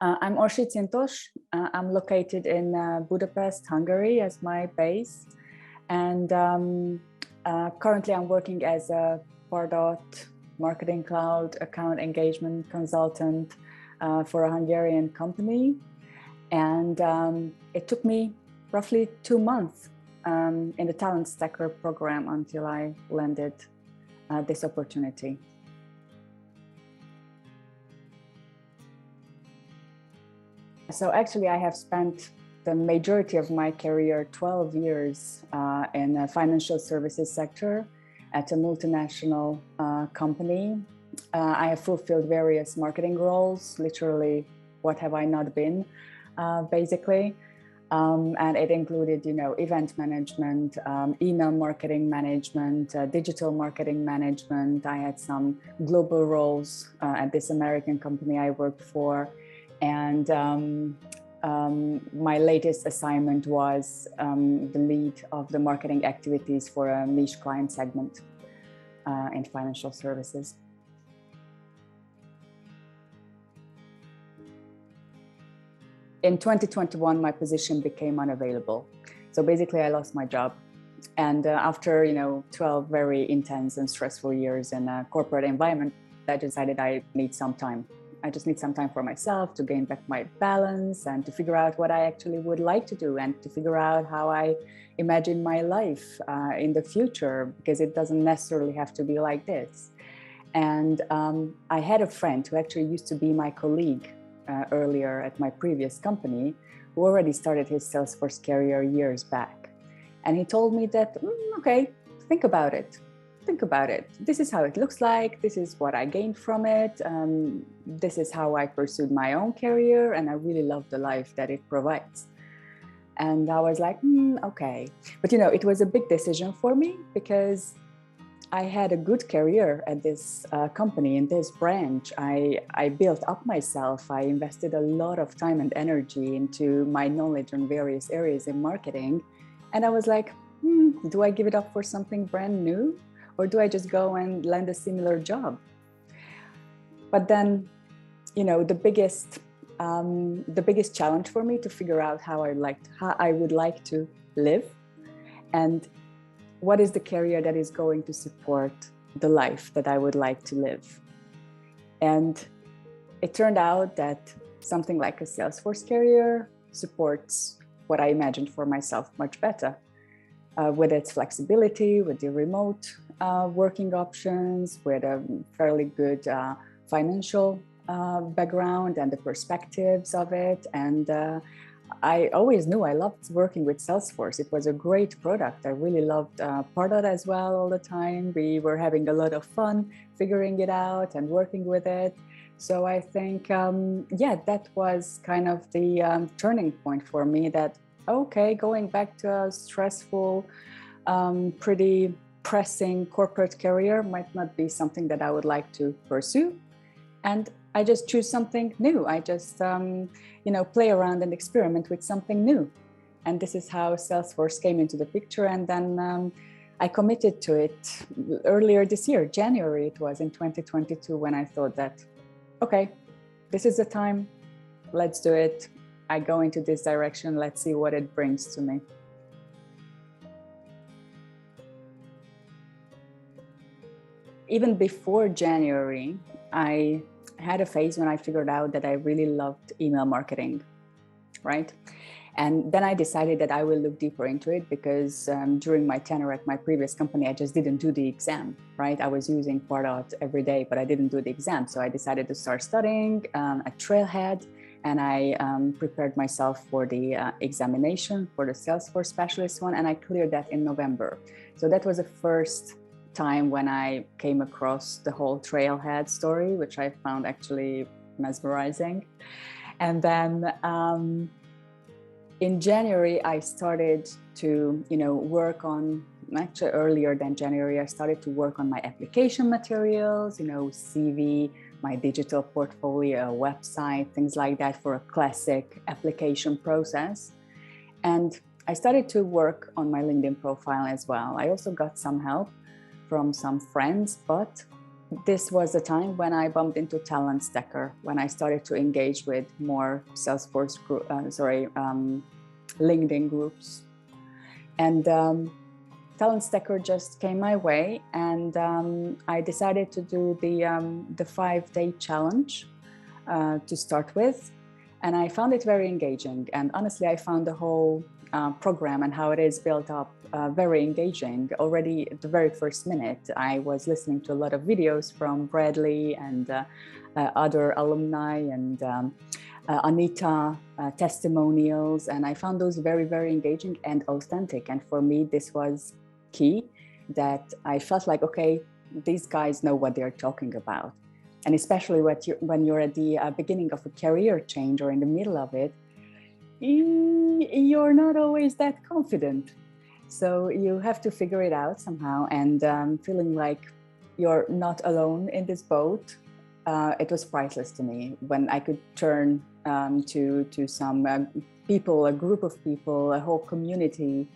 I'm Orsi Cintos. I'm located in Budapest, Hungary as my base. And currently I'm working as a Pardot Marketing Cloud account engagement consultant for a Hungarian company. And it took me roughly 2 months in the Talent Stacker program until I landed this opportunity. So actually I have spent the majority of my career, 12 years in the financial services sector at a multinational company. I have fulfilled various marketing roles, literally what have I not been, basically. And it included, event management, email marketing management, digital marketing management. I had some global roles at this American company I worked for. And my latest assignment was the lead of the marketing activities for a niche client segment in financial services. In 2021, my position became unavailable. So basically I lost my job. And after 12 very intense and stressful years in a corporate environment, I decided I need some time. I just need some time for myself to gain back my balance and to figure out what I actually would like to do and to figure out how I imagine my life in the future, because it doesn't necessarily have to be like this. And I had a friend who actually used to be my colleague earlier at my previous company, who already started his Salesforce career years back. And he told me that, okay, think about it. Think about it. This is how it looks like. This is what I gained from it. This is how I pursued my own career. And I really love the life that it provides. And I was like, okay. But it was a big decision for me because I had a good career at this company, in this branch. I built up myself. I invested a lot of time and energy into my knowledge in various areas in marketing. And I was like, do I give it up for something brand new? Or do I just go and land a similar job? But then, the biggest challenge for me to figure out how I would like to live, and what is the career that is going to support the life that I would like to live. And it turned out that something like a Salesforce career supports what I imagined for myself much better. With its flexibility, with the remote working options, with a fairly good financial background and the perspectives of it. And I always knew I loved working with Salesforce. It was a great product. I really loved Pardot as well all the time. We were having a lot of fun figuring it out and working with it. So I think, that was kind of the turning point for me that, okay, going back to a stressful, pretty pressing corporate career might not be something that I would like to pursue. And I just choose something new. I just, play around and experiment with something new. And this is how Salesforce came into the picture. And then I committed to it earlier this year, January it was, in 2022, when I thought that, okay, this is the time, let's do it. I go into this direction, let's see what it brings to me. Even before January, I had a phase when I figured out that I really loved email marketing, right? And then I decided that I will look deeper into it because during my tenure at my previous company, I just didn't do the exam, right? I was using Pardot every day, but I didn't do the exam. So I decided to start studying at Trailhead, and I prepared myself for the examination for the Salesforce specialist one, and I cleared that in November. So that was the first time when I came across the whole Trailhead story, which I found actually mesmerizing. And then in January, I started to, work on, actually earlier than January, I started to work on my application materials, CV, my digital portfolio, website, things like that for a classic application process. And I started to work on my LinkedIn profile as well. I also got some help from some friends, but This was the time when I bumped into Talent Stacker, when I started to engage with more Salesforce LinkedIn groups. And Talent Stacker just came my way, and I decided to do the 5-day challenge to start with. And I found it very engaging. And honestly, I found the whole program and how it is built up very engaging. Already at the very first minute, I was listening to a lot of videos from Bradley and other alumni and Anita testimonials. And I found those very, very engaging and authentic. And for me, this was key, that I felt like, okay, these guys know what they're talking about. And especially when you're at the beginning of a career change or in the middle of it, you're not always that confident. So you have to figure it out somehow. And feeling like you're not alone in this boat, it was priceless to me when I could turn to some people, a group of people, a whole community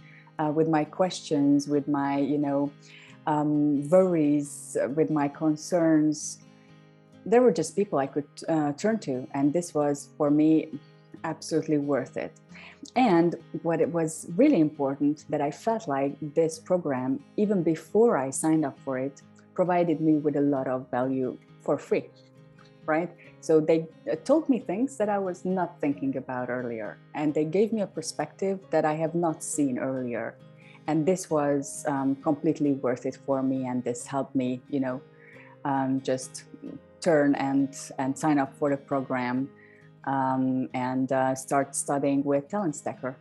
with my questions, with my worries, with my concerns. There were just people I could turn to, and this was for me absolutely worth it. And what it was really important, that I felt like this program, even before I signed up for it, provided me with a lot of value for free, right? So they told me things that I was not thinking about earlier, and they gave me a perspective that I have not seen earlier. And this was completely worth it for me, and this helped me, just turn and sign up for the program and start studying with Talent Stacker.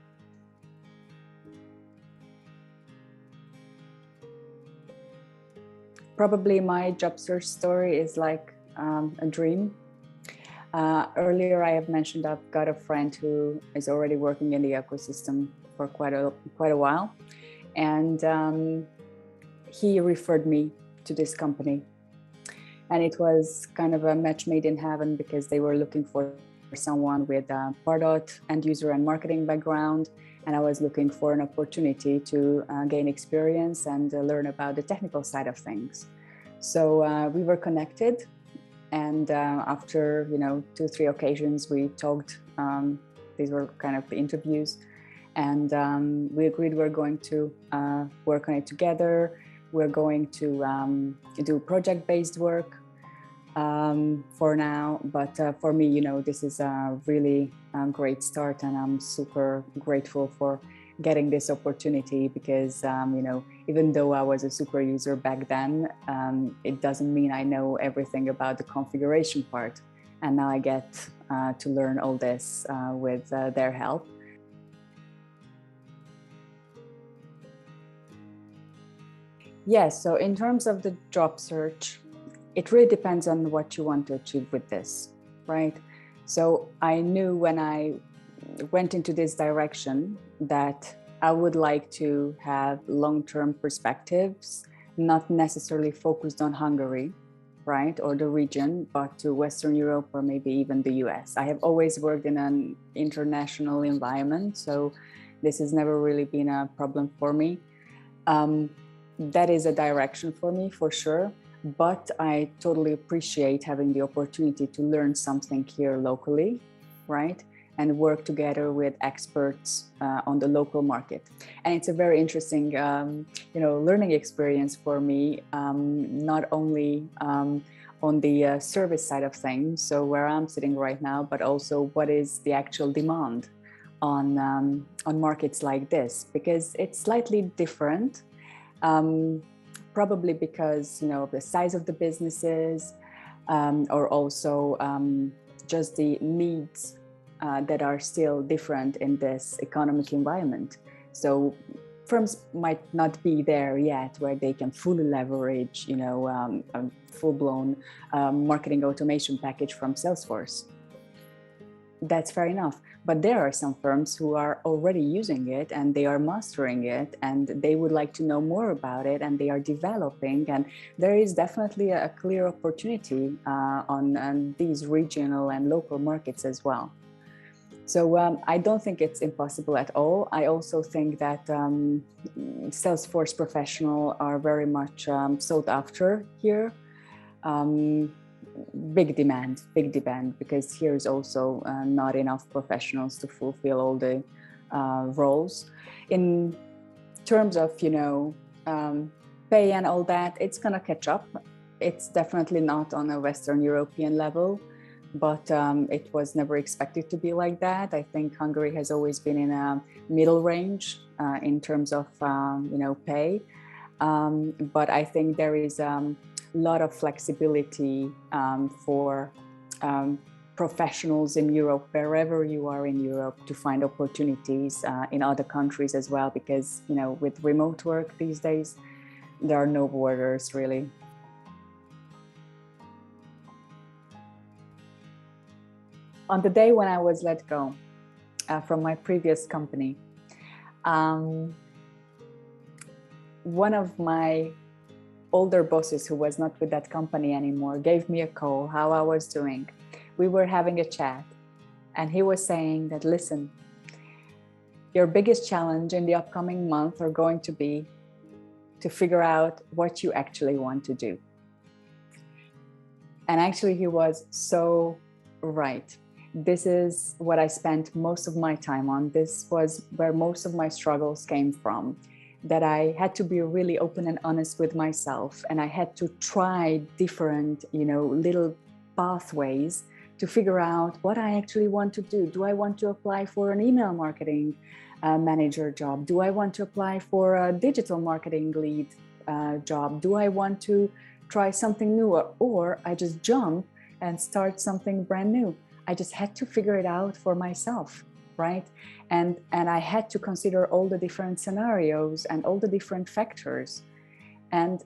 Probably my job search story is like a dream. Earlier, I have mentioned I've got a friend who is already working in the ecosystem for quite a while, and he referred me to this company. And it was kind of a match made in heaven, because they were looking for someone with a Pardot end user and marketing background. And I was looking for an opportunity to gain experience and learn about the technical side of things. So we were connected. And after 2-3 occasions, we talked. These were kind of the interviews. And we agreed we're going to work on it together. We're going to do project-based work for now, but for me, this is a really great start, and I'm super grateful for getting this opportunity, because even though I was a super user back then, it doesn't mean I know everything about the configuration part, and now I get to learn all this with their help. Yes, so in terms of the job search, it really depends on what you want to achieve with this, right? So I knew when I went into this direction that I would like to have long-term perspectives, not necessarily focused on Hungary, right, or the region, but to Western Europe or maybe even the US. I have always worked in an international environment, so this has never really been a problem for me. That is a direction for me, for sure. But I totally appreciate having the opportunity to learn something here locally, right? And work together with experts on the local market. And it's a very interesting, learning experience for me, not only on the service side of things, so where I'm sitting right now, but also what is the actual demand on markets like this, because it's slightly different. Probably because of the size of the businesses, or also just the needs that are still different in this economic environment. So firms might not be there yet where they can fully leverage a full-blown marketing automation package from Salesforce. That's fair enough. But there are some firms who are already using it, and they are mastering it, and they would like to know more about it, and they are developing. And there is definitely a clear opportunity on these regional and local markets as well. So I don't think it's impossible at all. I also think that Salesforce professionals are very much sought after here. big demand, because here is also not enough professionals to fulfill all the roles. In terms of, pay and all that, it's gonna catch up. It's definitely not on a Western European level, but it was never expected to be like that. I think Hungary has always been in a middle range in terms of, pay. But I think there is a lot of flexibility for professionals in Europe, wherever you are in Europe, to find opportunities in other countries as well, because, with remote work these days, there are no borders really. On the day when I was let go from my previous company, one of my older bosses, who was not with that company anymore, gave me a call, how I was doing. We were having a chat, and he was saying that, listen, your biggest challenge in the upcoming month are going to be to figure out what you actually want to do. And actually, he was so right. This is what I spent most of my time on. This was where most of my struggles came from, that I had to be really open and honest with myself. And I had to try different, little pathways to figure out what I actually want to do. Do I want to apply for an email marketing manager job? Do I want to apply for a digital marketing lead job? Do I want to try something new, or I just jump and start something brand new? I just had to figure it out for myself, right? And I had to consider all the different scenarios and all the different factors. And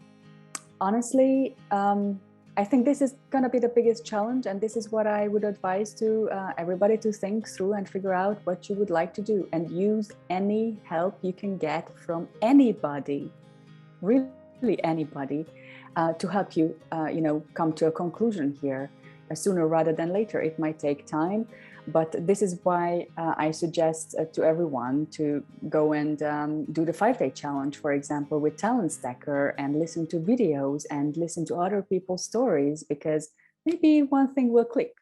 honestly, I think this is going to be the biggest challenge. And this is what I would advise to everybody to think through and figure out what you would like to do, and use any help you can get from anybody, really anybody, to help you, come to a conclusion here. Sooner rather than later. It might take time, but this is why I suggest to everyone to go and do the 5-day challenge, for example, with Talent Stacker, and listen to videos and listen to other people's stories, because maybe one thing will click.